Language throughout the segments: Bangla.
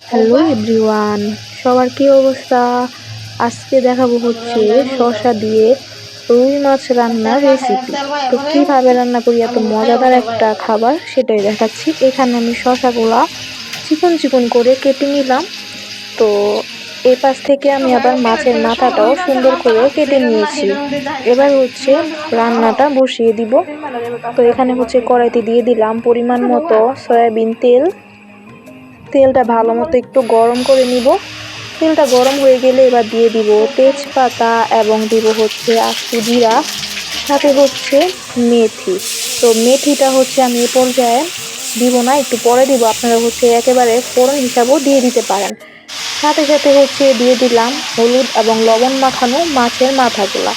হ্যালো এভরিওয়ান, সবার কি অবস্থা? আজকে দেখাবো হচ্ছে শসা দিয়ে রুই মাছ রান্নার রেসিপি। তো কিভাবে রান্না করি এত মজাদার একটা খাবার সেটাই দেখাচ্ছি। এখানে আমি শসাগুলা চিকন চিকন করে কেটে নিলাম। তো এই পাশ থেকে আমি আবার মাছের মাথাটাও সুন্দর করে কেটে নিয়েছি। এবার হচ্ছে রান্নাটা বসিয়ে দিব। তো এখানে হচ্ছে কড়াইতে দিয়ে দিলাম পরিমাণ মতো সয়াবিন তেল। তেলটা ভালো মতো একটু গরম করে নিব। তেলটা গরম হয়ে গেলে এবার দিয়ে দিব তেজপাতা এবং দিব হচ্ছে আস্ত জিরা, সাথে হচ্ছে মেথি। তো মেথিটা হচ্ছে আমি এ পর্যায়ে দিব না, একটু পরে দিব। আপনারা হচ্ছে একেবারে ফোড়ন হিসাবেও দিয়ে দিতে পারেন। সাথে সাথে হচ্ছে দিয়ে দিলাম হলুদ এবং লবণ মাখানো মাছের মাথাগুলা,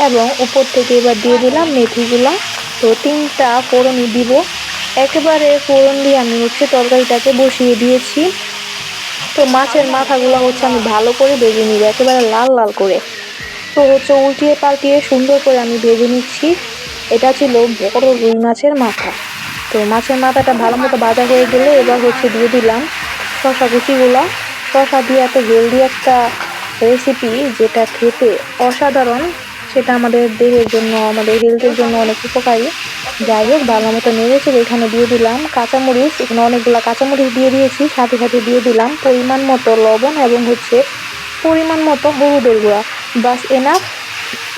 এবং উপর থেকে এবার দিয়ে দিলাম মেথিগুলা। তো 3টা ফোড়নই দিব। একেবারে ফোড়ন দিয়ে আমি হচ্ছে তরকারিটাকে বসিয়ে দিয়েছি। তো মাছের মাথাগুলো হচ্ছে আমি ভালো করে ভেজে নিব, একেবারে লাল লাল করে। তো হচ্ছে উল্টিয়ে পাল্টিয়ে সুন্দর করে আমি ভেজে নিচ্ছি। এটা ছিল বড় রুই মাছের মাথা। তো মাছের মাথাটা ভালো মতো ভাজা হয়ে গেলে এবার হচ্ছে দিয়ে দিলাম শসা কুচিগুলো। শসা দিয়ে এত হেলদি একটা রেসিপি যেটা খেতে অসাধারণ, সেটা আমাদের দেহের জন্য, আমাদের হেলথের জন্য অনেক উপকারী। যাই হোক, ভালো মতো নেড়েছে। এখানে দিয়ে দিলাম কাঁচামরিচ, এখানে অনেকগুলো কাঁচামরিচ দিয়ে দিয়েছি। সাথে সাথে দিয়ে দিলাম পরিমাণ মতো লবণ এবং হচ্ছে পরিমাণ মতো হলুদের গুঁড়া। বাস এনাফ।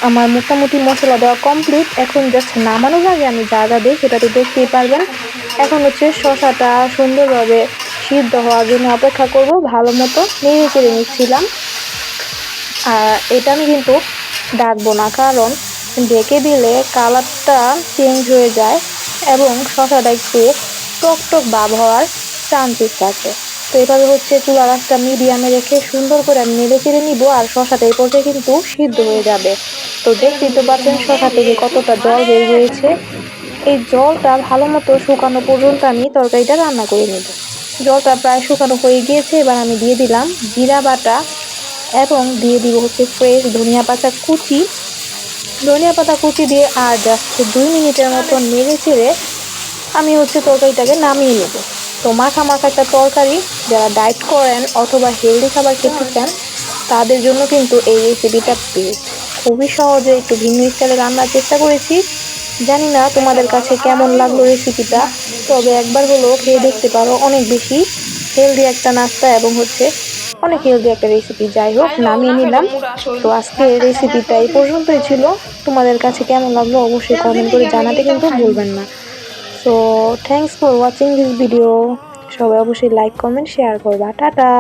আমার মোটামুটি মশলা দেওয়া কমপ্লিট। এখন জাস্ট নামানোর আগে আমি যা যা দিই সেটা তো দেখতেই পারবেন। এখন হচ্ছে শসাটা সুন্দরভাবে সিদ্ধ হওয়ার জন্য অপেক্ষা করব। ভালো মতো নেড়ে চেড়ে নিচ্ছিলাম। আর এটা আমি কিন্তু ডাকবো না, কারণ ঢেকে দিলে কালারটা চেঞ্জ হয়ে যায় এবং শসাটা একটু টক টক ভাব হওয়ার চান্সেস থাকে। তো এভাবে হচ্ছে চুলার আঁচটা মিডিয়ামে রেখে সুন্দর করে আমি নেড়ে চেড়ে নিব। আর শসাটা এই পর্যায়ে কিন্তু সিদ্ধ হয়ে যাবে। তো দেখতেই তো পাচ্ছেন শসা থেকে কতটা জল বের হয়েছে। এই জলটা ভালো মতো শুকানো পর্যন্ত আমি তরকারিটা রান্না করে নেব। জলটা প্রায় শুকানো হয়ে গিয়েছে। এবার আমি দিয়ে দিলাম জিরা বাটা এবং দিয়ে দিব হচ্ছে ফ্রেশ ধনিয়া পাতা কুচি। ধনিয়া পাতা কুচি দিয়ে আর জাস্ট 2 মিনিটের মতো নেড়ে চেড়ে আমি হচ্ছে তরকারিটাকে নামিয়ে নেব। তো মাখা মাখা একটা তরকারি, যারা ডায়েট করেন অথবা হেলদি খাবার খেতে চান তাদের জন্য কিন্তু এই রেসিপিটা বেস্ট। খুবই সহজে একটু ভিন্ন স্টাইলে রান্নার চেষ্টা করেছি। জানি না তোমাদের কাছে কেমন লাগলো রেসিপিটা, তবে একবার হলেও খেয়ে দেখতে পারো। অনেক বেশি হেলদি একটা নাস্তা এবং হচ্ছে অনেক হেলদি একটা রেসিপি। যাই হোক, নামিয়ে নিলাম। তো আজকে রেসিপিটা এই পর্যন্তই ছিল। তোমাদের কাছে কেমন লাগলো অবশ্যই কমেন্ট করে জানাতে কিন্তু ভুলবেন না। So thanks for watching this video. সবাই অবশ্যই লাইক কমেন্ট শেয়ার করবা। টাটা।